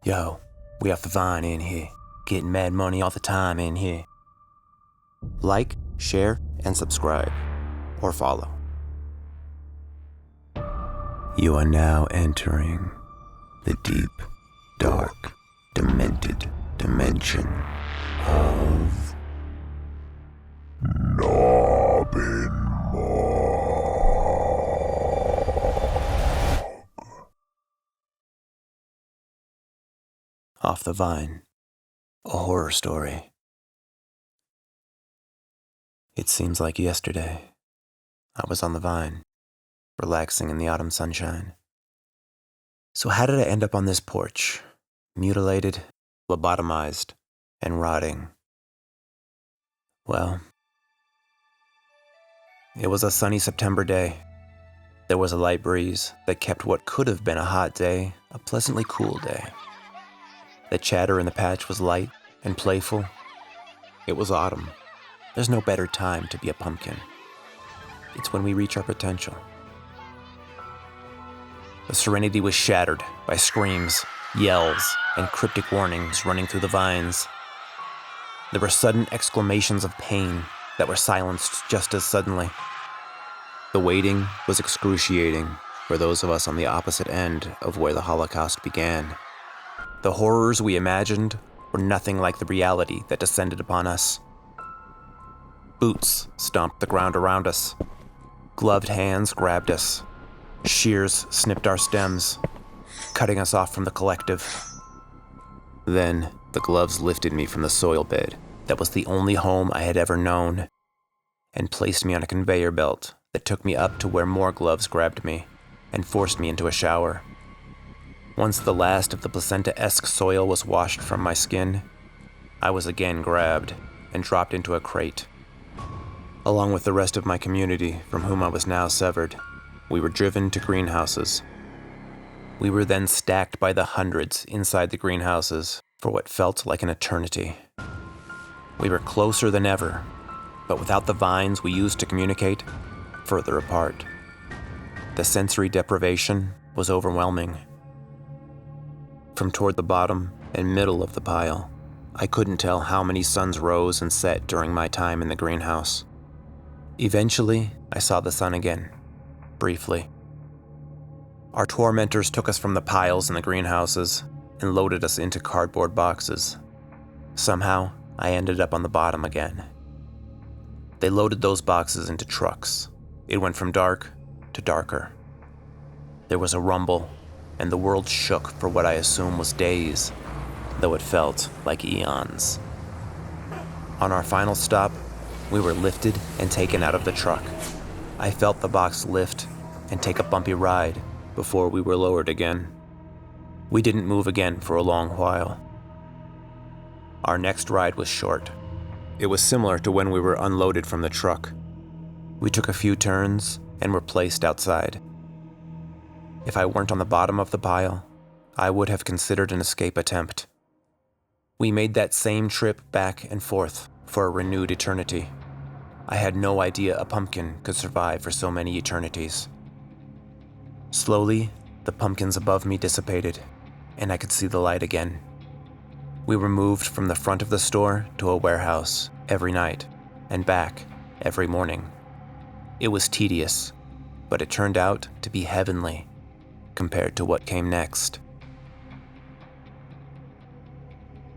Yo, we off the vine in here. Getting mad money all the time in here. Like, share, and subscribe. Or follow. You are now entering the deep, dark, demented dimension of Off the Vine, a horror story. It seems like yesterday, I was on the vine, relaxing in the autumn sunshine. So how did I end up on this porch, mutilated, lobotomized, and rotting? Well, it was a sunny September day. There was a light breeze that kept what could have been a hot day a pleasantly cool day. The chatter in the patch was light and playful. It was autumn. There's no better time to be a pumpkin. It's when we reach our potential. The serenity was shattered by screams, yells, and cryptic warnings running through the vines. There were sudden exclamations of pain that were silenced just as suddenly. The waiting was excruciating for those of us on the opposite end of where the Holocaust began. The horrors we imagined were nothing like the reality that descended upon us. Boots stomped the ground around us. Gloved hands grabbed us. Shears snipped our stems, cutting us off from the collective. Then the gloves lifted me from the soil bed that was the only home I had ever known, and placed me on a conveyor belt that took me up to where more gloves grabbed me and forced me into a shower. Once the last of the placenta-esque soil was washed from my skin, I was again grabbed and dropped into a crate. Along with the rest of my community from whom I was now severed, we were driven to greenhouses. We were then stacked by the hundreds inside the greenhouses for what felt like an eternity. We were closer than ever, but without the vines we used to communicate, further apart. The sensory deprivation was overwhelming. From toward the bottom and middle of the pile, I couldn't tell how many suns rose and set during my time in the greenhouse. Eventually, I saw the sun again, briefly. Our tormentors took us from the piles in the greenhouses and loaded us into cardboard boxes. Somehow, I ended up on the bottom again. They loaded those boxes into trucks. It went from dark to darker. There was a rumble, and the world shook for what I assume was days, though it felt like eons. On our final stop, we were lifted and taken out of the truck. I felt the box lift and take a bumpy ride before we were lowered again. We didn't move again for a long while. Our next ride was short. It was similar to when we were unloaded from the truck. We took a few turns and were placed outside. If I weren't on the bottom of the pile, I would have considered an escape attempt. We made that same trip back and forth for a renewed eternity. I had no idea a pumpkin could survive for so many eternities. Slowly, the pumpkins above me dissipated, and I could see the light again. We were moved from the front of the store to a warehouse every night, and back every morning. It was tedious, but it turned out to be heavenly compared to what came next.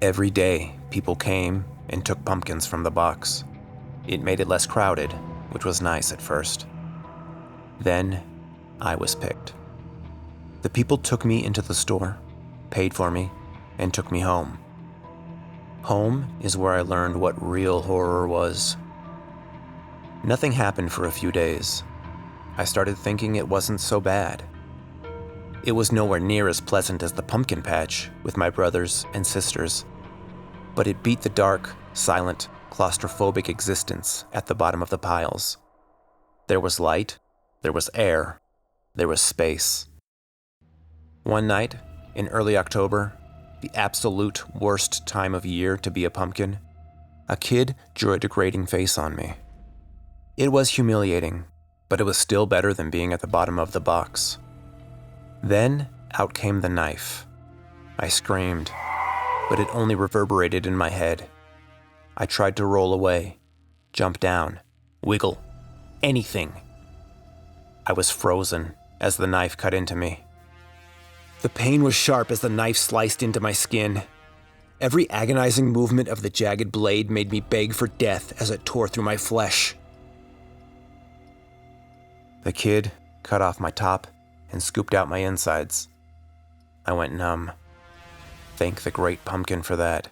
Every day, people came and took pumpkins from the box. It made it less crowded, which was nice at first. Then, I was picked. The people took me into the store, paid for me, and took me home. Home is where I learned what real horror was. Nothing happened for a few days. I started thinking it wasn't so bad. It was nowhere near as pleasant as the pumpkin patch with my brothers and sisters, but it beat the dark, silent, claustrophobic existence at the bottom of the piles. There was light, there was air, there was space. One night, in early October, the absolute worst time of year to be a pumpkin, a kid drew a degrading face on me. It was humiliating, but it was still better than being at the bottom of the box. Then, out came the knife. I screamed, but it only reverberated in my head. I tried to roll away, jump down, wiggle, anything. I was frozen as the knife cut into me. The pain was sharp as the knife sliced into my skin. Every agonizing movement of the jagged blade made me beg for death as it tore through my flesh. The kid cut off my top and scooped out my insides. I went numb. Thank the great pumpkin for that.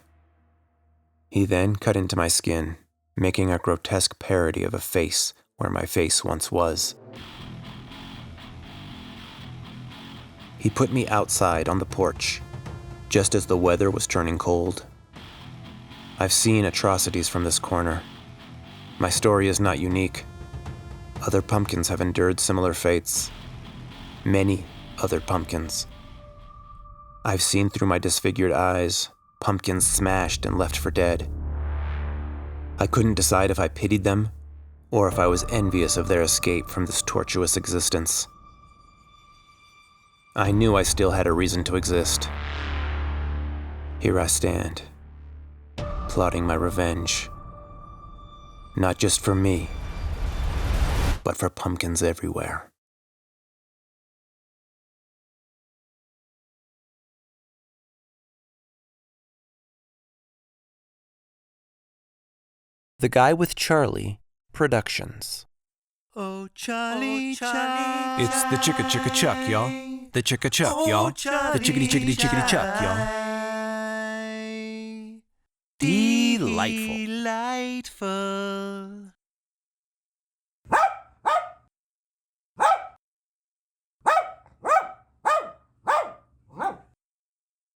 He then cut into my skin, making a grotesque parody of a face where my face once was. He put me outside on the porch, just as the weather was turning cold. I've seen atrocities from this corner. My story is not unique. Other pumpkins have endured similar fates. Many other pumpkins. I've seen through my disfigured eyes, pumpkins smashed and left for dead. I couldn't decide if I pitied them or if I was envious of their escape from this tortuous existence. I knew I still had a reason to exist. Here I stand, plotting my revenge. Not just for me, but for pumpkins everywhere. The Guy with Charlie Productions. Oh, Charlie, Charlie. It's the chicka chicka chuck, y'all. The chicka chuck, y'all. The chickadee chickadee chickadee chuck, y'all. Delightful.